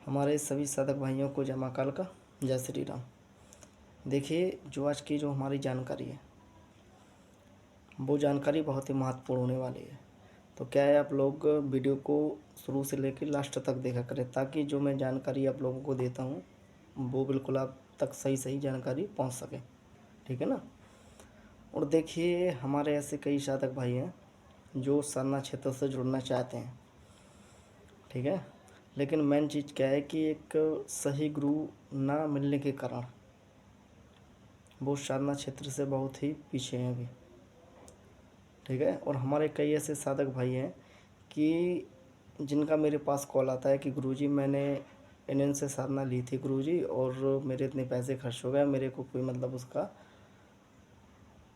हमारे सभी साधक भाइयों को जय मां काल का जय श्री राम। देखिए, जो आज की जो हमारी जानकारी है वो जानकारी बहुत ही महत्वपूर्ण होने वाली है। तो क्या है, आप लोग वीडियो को शुरू से लेकर लास्ट तक देखा करें ताकि जो मैं जानकारी आप लोगों को देता हूँ वो बिल्कुल आप तक सही जानकारी पहुँच सके। ठीक है ना। और देखिए, हमारे ऐसे कई साधक भाई हैं जो साधना क्षेत्र से जुड़ना चाहते हैं। ठीक है, लेकिन मेन चीज़ क्या है कि एक सही गुरु ना मिलने के कारण वो साधना क्षेत्र से बहुत ही पीछे हैं अभी। ठीक है, और हमारे कई ऐसे साधक भाई हैं कि जिनका मेरे पास कॉल आता है कि गुरुजी मैंने इनसे साधना ली थी गुरुजी, और मेरे इतने पैसे खर्च हो गए, मेरे को कोई मतलब उसका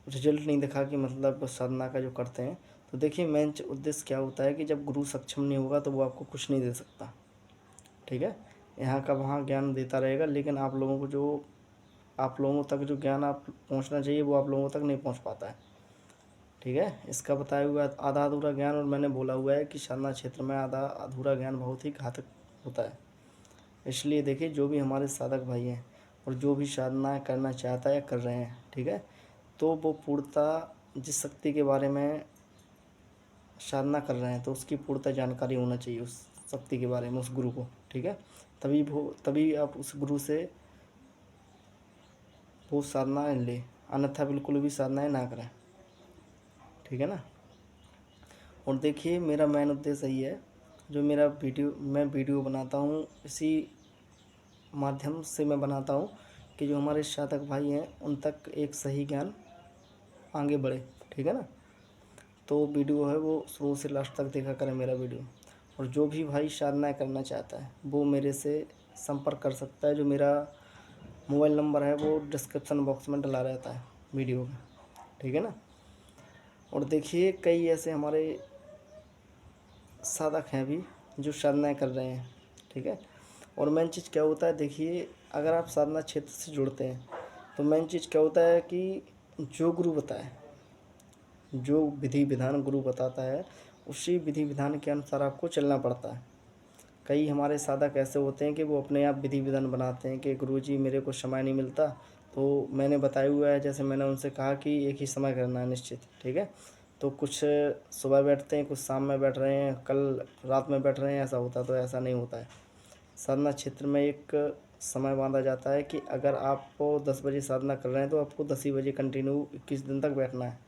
रिजल्ट नहीं दिखा कि मतलब साधना का जो करते हैं। तो देखिए, मेन उद्देश्य क्या होता है कि जब गुरु सक्षम नहीं होगा तो वो आपको कुछ नहीं दे सकता। ठीक है, यहाँ का वहाँ ज्ञान देता रहेगा, लेकिन आप लोगों को जो आप लोगों तक जो ज्ञान आप पहुँचना चाहिए वो आप लोगों तक नहीं पहुँच पाता है। ठीक है, इसका बताया हुआ आधा अधूरा ज्ञान, और मैंने बोला हुआ है कि साधना क्षेत्र में आधा अधूरा ज्ञान बहुत ही घातक होता है। इसलिए देखिए, जो भी हमारे साधक भाई हैं और जो भी साधना करना चाहता है या कर रहे हैं, ठीक है, तो वो पूर्णतः जिस शक्ति के बारे में साधना कर रहे हैं तो उसकी पूर्णतः जानकारी होना चाहिए उस शक्ति के बारे में, उस गुरु को। ठीक है, तभी आप उस गुरु से वो साधना ले, अन्यथा बिल्कुल भी साधनाएँ ना करें। ठीक है ना। और देखिए, मेरा मेन उद्देश्य यही है, जो मैं वीडियो बनाता हूँ इसी माध्यम से मैं बनाता हूँ कि जो हमारे साधक भाई हैं उन तक एक सही ज्ञान आगे बढ़े। ठीक है ना। तो वीडियो है वो शुरू से लास्ट तक देखा करें मेरा वीडियो। और जो भी भाई साधना करना चाहता है वो मेरे से संपर्क कर सकता है। जो मेरा मोबाइल नंबर है वो डिस्क्रिप्शन बॉक्स में डला रहता है वीडियो में। ठीक है ना। और देखिए, कई ऐसे हमारे साधक हैं भी जो साधनाएँ कर रहे हैं। ठीक है, और मेन चीज़ क्या होता है, देखिए, अगर आप साधना क्षेत्र से जुड़ते हैं तो मेन चीज़ क्या होता है कि जो गुरु बताए, जो विधि विधान गुरु बताता है उसी विधि विधान के अनुसार आपको चलना पड़ता है। कई हमारे साधक ऐसे होते हैं कि वो अपने आप विधि विधान बनाते हैं कि गुरुजी मेरे को समय नहीं मिलता, तो मैंने बताया हुआ है, जैसे मैंने उनसे कहा कि एक ही समय करना है निश्चित। ठीक है, तो कुछ सुबह बैठते हैं, कुछ शाम में बैठ रहे हैं, कल रात में बैठ रहे हैं, ऐसा होता तो ऐसा नहीं होता है। साधना क्षेत्र में एक समय बांधा जाता है कि अगर आपको 10 बजे साधना कर रहे हैं तो आपको 10 ही बजे कंटिन्यू 21 दिन तक बैठना है।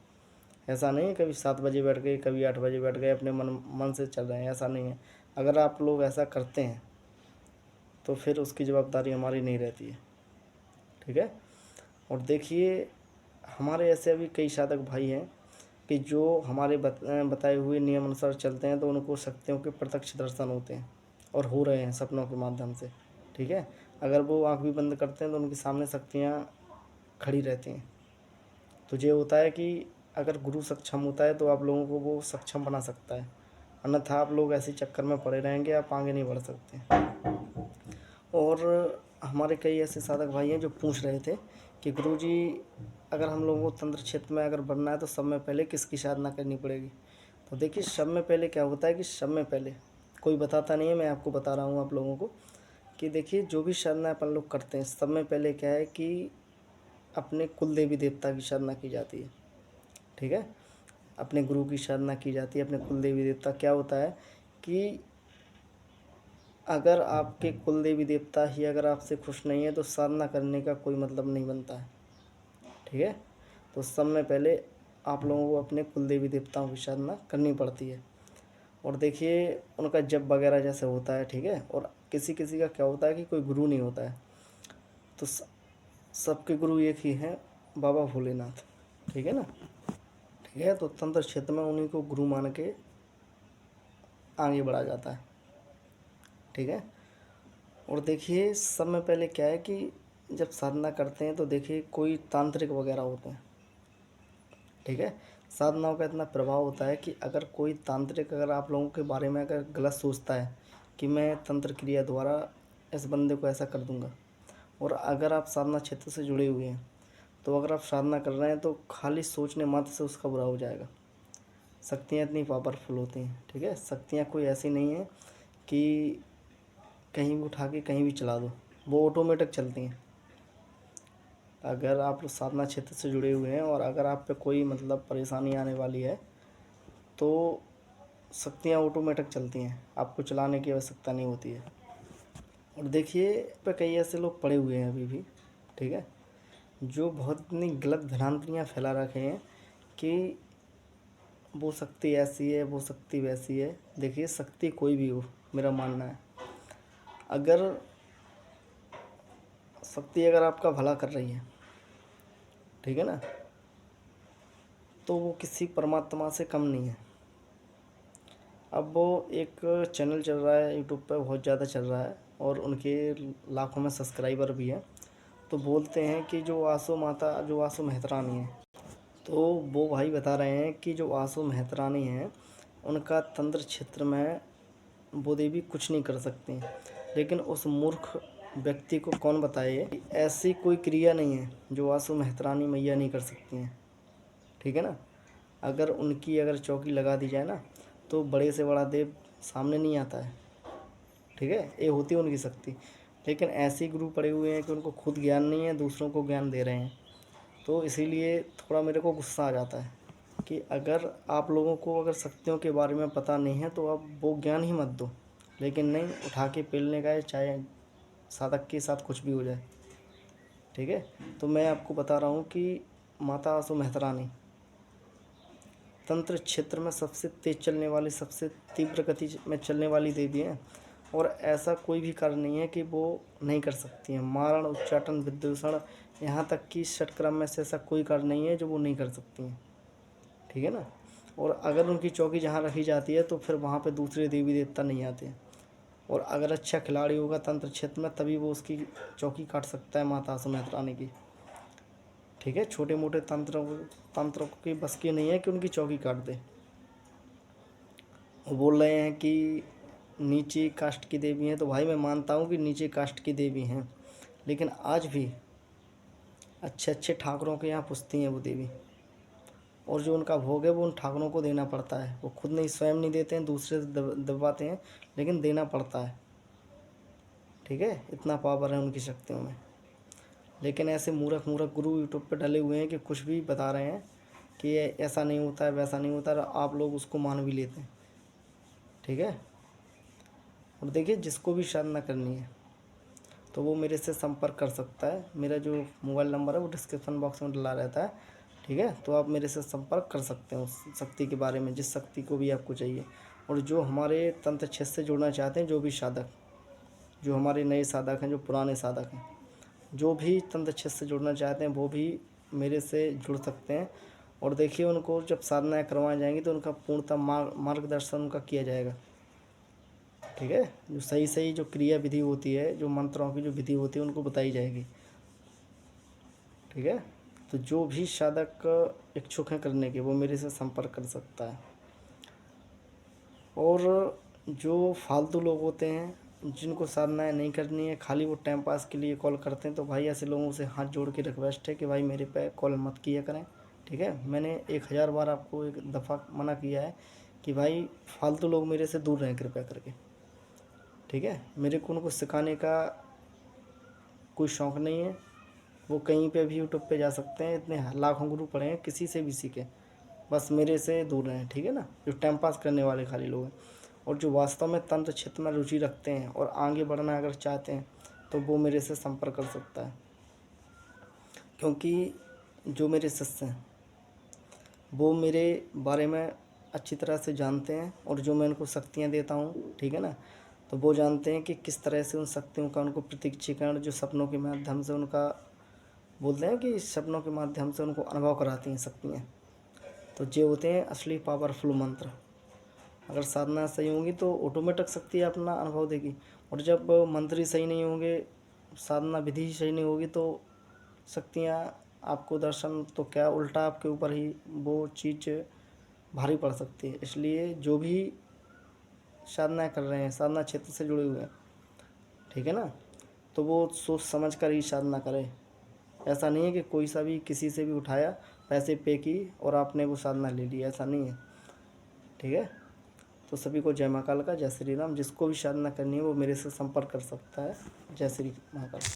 ऐसा नहीं है कभी 7 बजे बैठ गए, कभी 8 बजे बैठ गए, अपने मन से चल रहे हैं, ऐसा नहीं है। अगर आप लोग ऐसा करते हैं तो फिर उसकी जवाबदारी हमारी नहीं रहती है। ठीक है, और देखिए, हमारे ऐसे अभी कई साधक भाई हैं कि जो हमारे बताए हुए नियम अनुसार चलते हैं तो उनको शक्तियों के प्रत्यक्ष दर्शन होते हैं और हो रहे हैं सपनों के माध्यम से। ठीक है, अगर वो आँख भी बंद करते हैं तो उनके सामने शक्तियाँ खड़ी रहती हैं। तो ये होता है कि अगर गुरु सक्षम होता है तो आप लोगों को वो सक्षम बना सकता है, अन्यथा आप लोग ऐसे चक्कर में पड़े रहेंगे, आप आगे नहीं बढ़ सकते। और हमारे कई ऐसे साधक भाई हैं जो पूछ रहे थे कि गुरुजी, अगर हम लोगों को तंत्र क्षेत्र में अगर बढ़ना है तो सब में पहले किसकी साधना करनी पड़ेगी। तो देखिए, सब में पहले क्या होता है कि सब में पहले कोई बताता नहीं है, मैं आपको बता रहा हूँ आप लोगों को कि देखिए, जो भी साधना अपन लोग करते हैं सब में पहले क्या है कि अपने कुल देवी देवता की साधना की जाती है। ठीक है, अपने गुरु की साधना की जाती है, अपने कुल देवी देवता। क्या होता है कि अगर आपके कुल देवी देवता ही अगर आपसे खुश नहीं है तो साधना करने का कोई मतलब नहीं बनता है। ठीक है, तो सब में पहले आप लोगों को अपने कुल देवी देवताओं की साधना करनी पड़ती है। और देखिए, उनका जप वगैरह जैसे होता है। ठीक है, और किसी किसी का क्या होता है कि कोई गुरु नहीं होता है, तो सबके गुरु एक ही हैं, बाबा भोलेनाथ। ठीक है ना। ठीक है, तो तंत्र क्षेत्र में उन्हीं को गुरु मान के आगे बढ़ा जाता है। ठीक है, और देखिए, सब में पहले क्या है कि जब साधना करते हैं तो देखिए कोई तांत्रिक वगैरह होते हैं। ठीक है, साधनाओं का इतना प्रभाव होता है कि अगर कोई तांत्रिक अगर आप लोगों के बारे में अगर गलत सोचता है कि मैं तंत्र क्रिया द्वारा इस बंदे को ऐसा कर दूंगा, और अगर आप साधना क्षेत्र से जुड़े हुए हैं तो अगर आप साधना कर रहे हैं तो खाली सोचने मात्र से उसका बुरा हो जाएगा। शक्तियाँ इतनी पावरफुल होती हैं। ठीक है, शक्तियाँ कोई ऐसी नहीं है कि कहीं भी उठा के कहीं भी चला दो, वो ऑटोमेटिक चलती हैं। अगर आप साधना क्षेत्र से जुड़े हुए हैं और अगर आप पे कोई मतलब परेशानी आने वाली है तो शक्तियाँ ऑटोमेटिक चलती हैं, आपको चलाने की आवश्यकता नहीं होती है। और देखिए पे कई ऐसे लोग पड़े हुए हैं अभी भी, ठीक है, जो बहुत इतनी गलत भ्रांतियाँ फैला रखे हैं कि वो शक्ति ऐसी है, वो शक्ति वैसी है। देखिए शक्ति कोई भी हो, मेरा मानना है, अगर शक्ति अगर आपका भला कर रही है, ठीक है ना, तो वो किसी परमात्मा से कम नहीं है। अब वो एक चैनल चल रहा है यूट्यूब पे, बहुत ज़्यादा चल रहा है और उनके लाखों में सब्सक्राइबर भी हैं। तो बोलते हैं कि जो आसो माता, जो आसो मेहतरानी है, तो वो भाई बता रहे हैं कि जो आसो मेहतरानी है उनका तंत्र क्षेत्र में वो देवी कुछ नहीं कर सकती। लेकिन उस मूर्ख व्यक्ति को कौन बताए कि ऐसी कोई क्रिया नहीं है जो आसो मेहतरानी मैया नहीं कर सकती हैं, ठीक है ना। अगर उनकी अगर चौकी लगा दी जाए ना तो बड़े से बड़ा देव सामने नहीं आता है, ठीक है, ये होती है उनकी शक्ति। लेकिन ऐसे गुरु पड़े हुए हैं कि उनको खुद ज्ञान नहीं है, दूसरों को ज्ञान दे रहे हैं। तो इसीलिए थोड़ा मेरे को गुस्सा आ जाता है कि अगर आप लोगों को अगर शक्तियों के बारे में पता नहीं है तो आप वो ज्ञान ही मत दो। लेकिन नहीं, उठा के पेलने का है, चाहे साधक के साथ कुछ भी हो जाए, ठीक है। तो मैं आपको बता रहा हूँ कि माता आसो मेहतरानी तंत्र क्षेत्र में सबसे तेज चलने वाली, सबसे तीव्र गति में चलने वाली देवी हैं। और ऐसा कोई भी कार्य नहीं है कि वो नहीं कर सकती हैं। मारण, उच्चाटन, विद्वेषण, यहाँ तक कि षटक्रम में से ऐसा कोई कार्य नहीं है जो वो नहीं कर सकती हैं, ठीक है ना। और अगर उनकी चौकी जहाँ रखी जाती है तो फिर वहाँ पे दूसरे देवी देवता नहीं आते हैं। और अगर अच्छा खिलाड़ी होगा तंत्र क्षेत्र में तभी वो उसकी चौकी काट सकता है माता आसो मेहतरानी की, ठीक है। छोटे मोटे तंत्रों की बस की नहीं है कि उनकी चौकी काट दे। वो बोल रहे हैं कि नीचे कास्ट की देवी हैं, तो भाई मैं मानता हूँ कि नीचे कास्ट की देवी हैं, लेकिन आज भी अच्छे अच्छे ठाकुरों के यहाँ पुजती हैं वो देवी। और जो उनका भोग है वो उन ठाकुरों को देना पड़ता है, वो खुद नहीं, स्वयं नहीं देते हैं, दूसरे से दबवाते हैं, लेकिन देना पड़ता है, ठीक है। इतना पावर है उनकी शक्तियों में। लेकिन ऐसे मूर्ख मूर्ख गुरु यूट्यूब पे डले हुए हैं कि कुछ भी बता रहे हैं कि ये ऐसा नहीं होता है, वैसा नहीं होता है, आप लोग उसको मान भी लेते हैं, ठीक है। और देखिए जिसको भी साधना करनी है तो वो मेरे से संपर्क कर सकता है। मेरा जो मोबाइल नंबर है वो डिस्क्रिप्शन बॉक्स में डला रहता है, ठीक है। तो आप मेरे से संपर्क कर सकते हैं उस शक्ति के बारे में, जिस शक्ति को भी आपको चाहिए। और जो हमारे तंत्र क्षेत्र से जुड़ना चाहते हैं, जो भी साधक, जो हमारे नए साधक हैं, जो पुराने साधक हैं, जो भी तंत्र क्षेत्र से जुड़ना चाहते हैं वो भी मेरे से जुड़ सकते हैं। और देखिए उनको जब साधनाएँ करवाई जाएंगी तो उनका पूर्णतः मार्गदर्शन उनका किया जाएगा, ठीक है। जो सही सही जो क्रिया विधि होती है, जो मंत्रों की जो विधि होती है उनको बताई जाएगी, ठीक है। तो जो भी साधक इच्छुक हैं करने के वो मेरे से संपर्क कर सकता है। और जो फालतू लोग होते हैं जिनको साधनाएँ नहीं करनी है, खाली वो टाइम पास के लिए कॉल करते हैं, तो भाई ऐसे लोगों से हाथ जोड़ के रिक्वेस्ट है कि भाई मेरे पे कॉल मत किया करें, ठीक है। मैंने 1000 बार आपको एक दफ़ा मना किया है कि भाई फालतू लोग मेरे से दूर रहें कृपया करके, ठीक है। मेरे को उनको सिखाने का कोई शौक़ नहीं है। वो कहीं पे भी यूट्यूब पे जा सकते हैं, इतने लाखों गुरु पड़े हैं, किसी से भी सीखें, बस मेरे से दूर रहें, ठीक है ना। जो टाइम पास करने वाले खाली लोग हैं। और जो वास्तव में तंत्र क्षेत्र में रुचि रखते हैं और आगे बढ़ना अगर चाहते हैं तो वो मेरे से संपर्क कर सकता है। क्योंकि जो मेरे शिष्य हैं वो मेरे बारे में अच्छी तरह से जानते हैं, और जो मैं उनको शक्तियाँ देता हूँ, ठीक है ना, तो वो जानते हैं कि किस तरह से उन शक्तियों का उनको प्रत्यक्षीकरण, जो सपनों के माध्यम से उनका बोलते हैं कि सपनों के माध्यम से उनको अनुभव कराती हैं शक्तियाँ। तो ये होते हैं असली पावरफुल मंत्र। अगर साधना सही होंगी तो ऑटोमेटिक शक्ति अपना अनुभव देगी। और जब मंत्र ही सही नहीं होंगे, साधना विधि ही सही नहीं होगी, तो शक्तियाँ आपको दर्शन तो क्या, उल्टा आपके ऊपर ही वो चीज़ भारी पड़ सकती है। इसलिए जो भी साधना कर रहे हैं, साधना क्षेत्र से जुड़े हुए हैं, ठीक है ना, तो वो सोच समझ कर ही साधना करें। ऐसा नहीं है कि कोई सा भी किसी से भी उठाया, पैसे पे की और आपने वो साधना ले ली, ऐसा नहीं है, ठीक है। तो सभी को जय महाकाल का, जय श्री राम। जिसको भी साधना करनी है वो मेरे से संपर्क कर सकता है। जय श्री महाकाल।